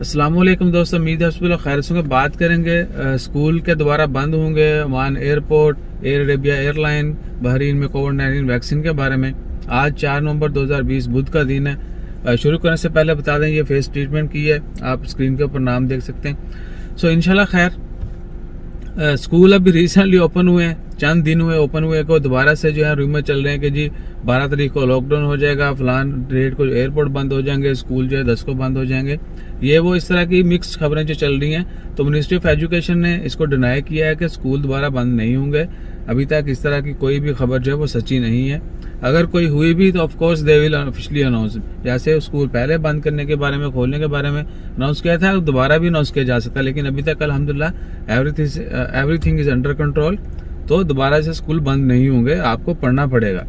अस्सलाम वालेकुम दोस्तों, उम्मीद है आप सब खैर से होंगे। बात करेंगे स्कूल के दोबारा बंद होंगे Oman airport, air Arabia airline, Bahrain में कोविड-19 वैक्सीन के बारे में। आज 4 नवंबर 2020 बुध का दिन है। शुरू करने से पहले बता दें ये फेस ट्रीटमेंट की है, आप स्क्रीन के ऊपर नाम देख सकते हैं। सो इंशाल्लाह खैर स्कूल अभी रिसेंटली ओपन हुए हैं, चंद दिन हुए ओपन हुए को दोबारा से जो है रूमर चल रहे हैं कि जी 12 तारीख को लॉकडाउन हो जाएगा, फलान डेट को एयरपोर्ट बंद हो जाएंगे, स्कूल जो है 10 को बंद हो जाएंगे। ये वो इस तरह की मिक्स खबरें जो चल रही हैं। तो मिनिस्ट्री ऑफ एजुकेशन ने इसको डिनाई किया है कि स्कूल दोबारा बंद नहीं होंगे। अभी तक इस तरह की कोई भी खबर जो है वो सच्ची नहीं है। अगर कोई हुई भी तो of course they will officially announce. जैसे स्कूल पहले बंद करने के बारे में, खोलने के बारे में अनाउंस किया था, दोबारा भी अनाउंस किया जा सकता है, लेकिन अभी तक अल्हम्दुलिल्लाह एवरीथिंग इज अंडर कंट्रोल। तो दोबारा से स्कूल बंद नहीं होंगे, आपको पढ़ना पड़ेगा।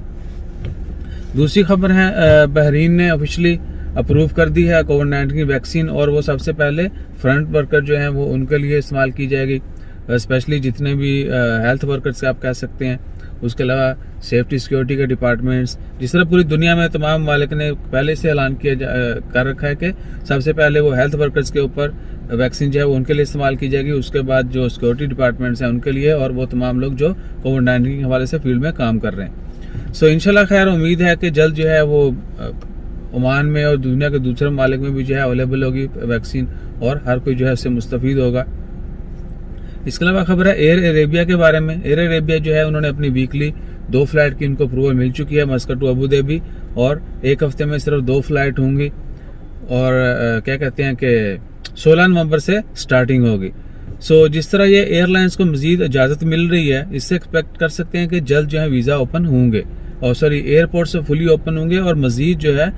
दूसरी खबर है बहरीन ने ऑफिशियली अप्रूव कर दी है कोविड-19 की वैक्सीन, और वो सबसे पहले फ्रंट वर्कर जो हैं वो उनके लिए इस्तेमाल की जाएगी, स्पेशली जितने भी हेल्थ वर्कर्स आप कह सकते हैं। उसके अलावा सेफ्टी सिक्योरिटी के डिपार्टमेंट्स, जिस तरह पूरी दुनिया में तमाम ममालिक ने पहले से ऐलान किया कर रखा है कि सबसे पहले वो हेल्थ वर्कर्स के ऊपर वैक्सीन जो है वो उनके लिए इस्तेमाल की जाएगी, उसके बाद जो सिक्योरिटी डिपार्टमेंट्स हैं उनके लिए, और वो तमाम लोग जो कोविड-19 के हवाले से फील्ड में काम कर रहे हैं। सो इंशाल्लाह खैर उम्मीद है कि जल्द जो है वो ओमान में और दुनिया के दूसरे ममालिक में भी जो है अवेलेबल होगी वैक्सीन, और हर कोई जो है उससे मुस्तफीद होगा। इसके अलावा खबर है एयर अरेबिया के बारे में। एयर अरेबिया जो है उन्होंने अपनी वीकली 2 फ्लाइट की उनको अप्रूवल मिल चुकी है, मस्कट टू अबू धाबी, और एक हफ्ते में सिर्फ 2 फ्लाइट होंगी, और क्या कहते हैं कि 16 नवंबर से स्टार्टिंग होगी। सो जिस तरह ये एयरलाइंस को मजीद इजाज़त मिल रही है, इससे एक्सपेक्ट कर सकते हैं कि जल्द जो है वीज़ा ओपन होंगे, और सॉरी एयरपोर्ट से फुली ओपन होंगे, और मजीद जो है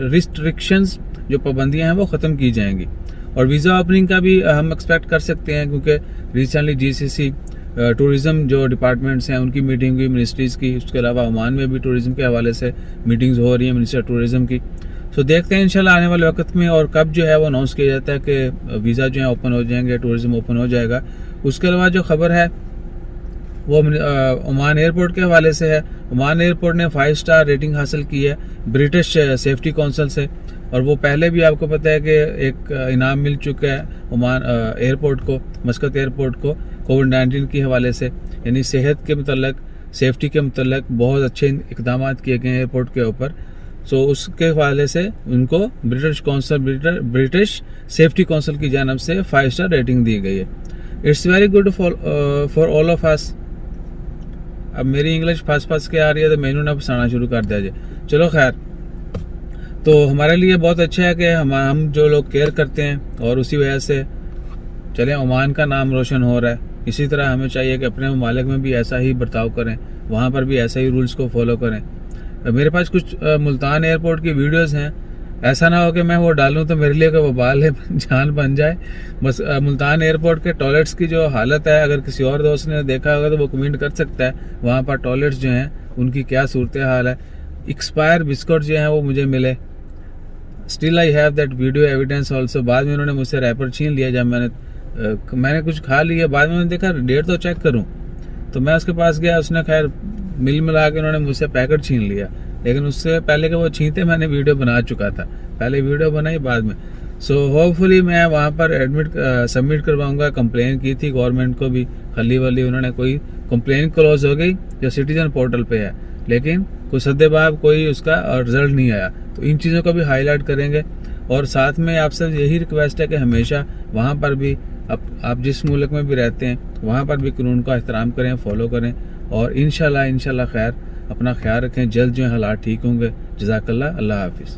रिस्ट्रिक्शंस जो पाबंदियां हैं वो ख़त्म की जाएंगी। और वीज़ा ओपनिंग का भी हम एक्सपेक्ट कर सकते हैं, क्योंकि रिसेंटली जीसीसी टूरिज़्म जो डिपार्टमेंट्स हैं उनकी मीटिंग हुई मिनिस्ट्रीज़ की। उसके अलावा ओमान में भी टूरिज़्म के हवाले से मीटिंग्स हो रही हैं मिनिस्टर टूरिज़्म की। सो देखते हैं इंशाल्लाह आने वाले वक्त में और कब जो है वो अनाउंस किया जाता है कि वीज़ा जो है ओपन हो जाएंगे, टूरिज़्म ओपन हो जाएगा। उसके अलावा जो खबर है वो ओमान एयरपोर्ट के हवाले से है। ओमान एयरपोर्ट ने 5 स्टार रेटिंग हासिल की है ब्रिटिश सेफ्टी काउंसिल से, और वो पहले भी आपको पता है कि एक इनाम मिल चुका है ओमान एयरपोर्ट को, मस्कत एयरपोर्ट को कोविड-19 के हवाले से, यानी सेहत के मतलब, सेफ्टी के मतलब बहुत अच्छे इकदाम किए गए एयरपोर्ट के ऊपर। सो उसके हवाले से उनको ब्रिटिश सेफ्टी काउंसिल की जानब से 5 स्टार रेटिंग दी गई है। It's very good for all of us. अब मेरी इंग्लिश फंस के आ रही है तो मैंने ना फंसाना शुरू कर दिया जाए। चलो खैर, तो हमारे लिए बहुत अच्छा है कि हम जो लोग केयर करते हैं, और उसी वजह से चलें ओमान का नाम रोशन हो रहा है। इसी तरह हमें चाहिए कि अपने ममालिक में भी ऐसा ही बर्ताव करें, वहाँ पर भी ऐसा ही रूल्स को फॉलो करें। मेरे पास कुछ मुल्तान एयरपोर्ट की वीडियोस हैं, ऐसा ना हो कि मैं वो डालूं तो मेरे लिए वो बाल है जान बन जाए। बस मुल्तान एयरपोर्ट के टॉयलेट्स की जो हालत है, अगर किसी और दोस्त ने देखा होगा तो वो कमेंट कर सकता है वहाँ पर टॉयलेट्स जो हैं उनकी क्या सूरत हाल है। एक्सपायर बिस्कुट जो हैं वो मुझे मिले, still I have that video evidence also. बाद में उन्होंने मुझसे रैपर छीन लिया जब मैंने कुछ खा लिया। बाद में मैंने देखा डेट तो चेक करूँ, तो मैं उसके पास गया, उसने खैर मिला के उन्होंने मुझसे पैकेट छीन लिया, लेकिन उससे पहले कि वो छीनते मैंने वीडियो बना चुका था, पहले वीडियो बनाई बाद में। सो होपफुली मैं वहाँ पर सबमिट करवाऊंगा। कंप्लेन की थी गवर्नमेंट को भी, खली वली उन्होंने, कोई कंप्लेन क्लोज हो गई जो सिटीजन पोर्टल पे है, लेकिन कोई सद्देबाब कोई उसका रिजल्ट नहीं आया। तो इन चीज़ों को भी हाईलाइट करेंगे, और साथ में आपसे यही रिक्वेस्ट है कि हमेशा वहाँ पर भी आप जिस मुल्क में भी रहते हैं वहाँ पर भी कानून का एहतराम करें, फॉलो करें, और इंशाल्लाह खैर अपना ख्याल रखें। जल्द जो है हालात ठीक होंगे। जज़ाकल्लाह, अल्लाह हाफिज़।